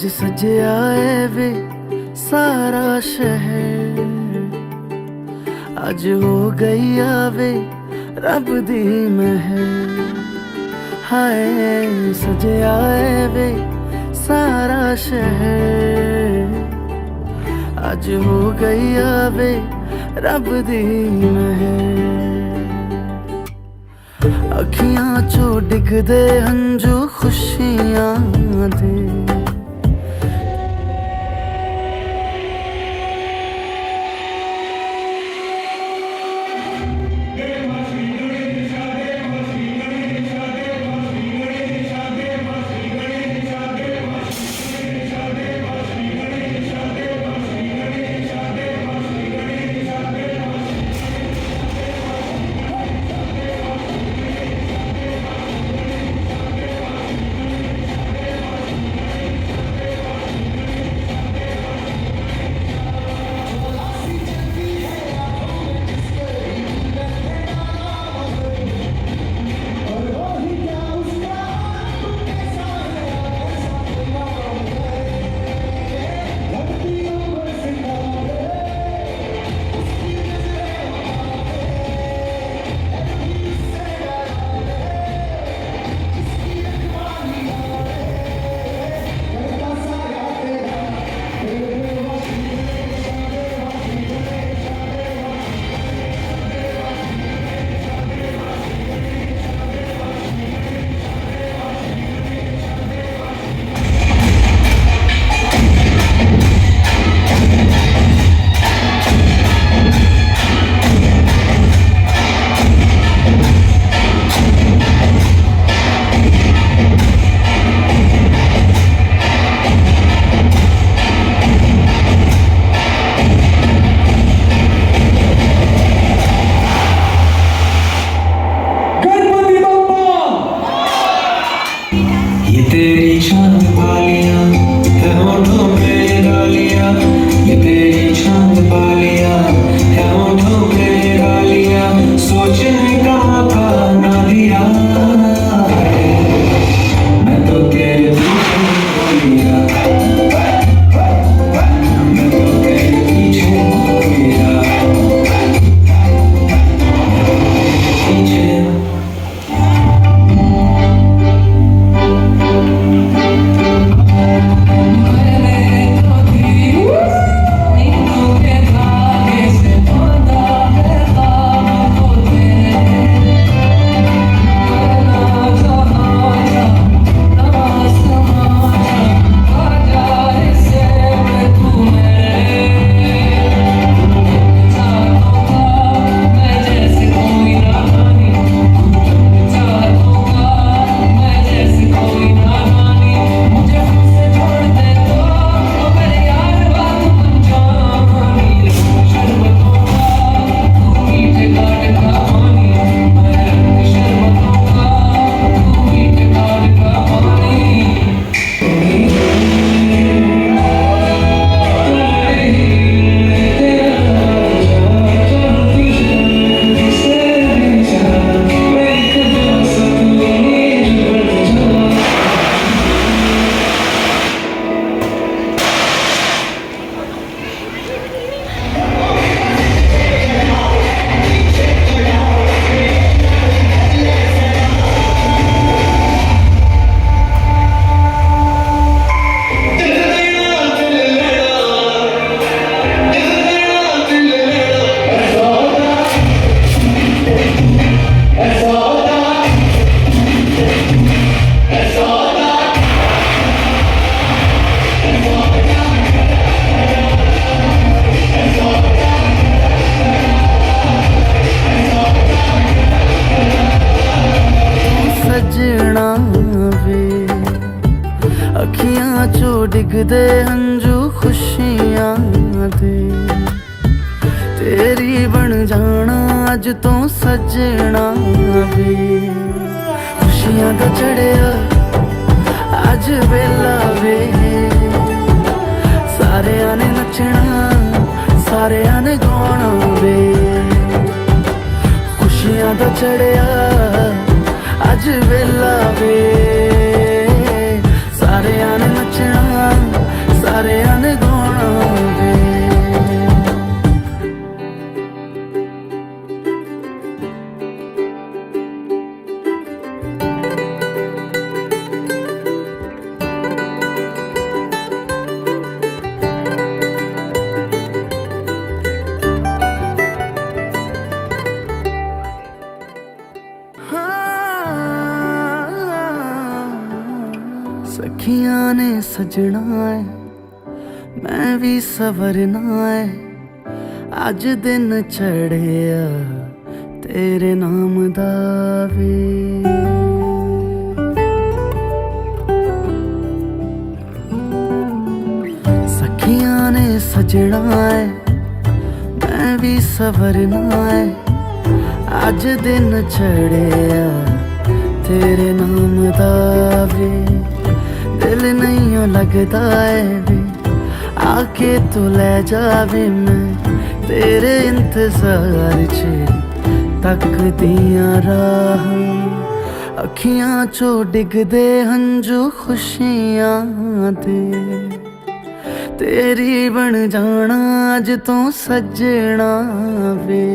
अज सजया है वे सारा शहर, अज हो गई आवे रब दी महर। हाय सजया है वे सारा शहर, अज हो गई आवे रब दी महर। अखियां चो डिगदे हंजू खुशियां दे, तेरी चांद बालियां है होठों पे डालियां, ये तेरी चांद बालियां है होठों पे डालियां, सोचने का मौका ना दिया मैं तो तेरे पीछे हो गया, मैं तो तेरे पीछे हो गया, पीछे। अखियां चो डिगदे हंजू खुशियां दे, तेरी बन जाना अज तो सजना वे। खुशियां दा चढ़िया अज वेला वे, सारे ने नचना सारे ने गाना वे। खुशियां दा चढ़िया अज वेला वे, सारे ने नचना सखियां ने सजना है मैं भी सवरना है अज दिन चढ़िया तेरे नाम दा वे सखियां ने सजना है मैं भी सवरना है अज दिन चढ़िया तेरे नाम दा वे दिल नहीं लगता है वे आके तू ले जावे मैं तेरे इंतजार च तक दिया राह अखियां चो डिगदे हंजू खुशियां दे तेरी बन जाना अज तो सजना वे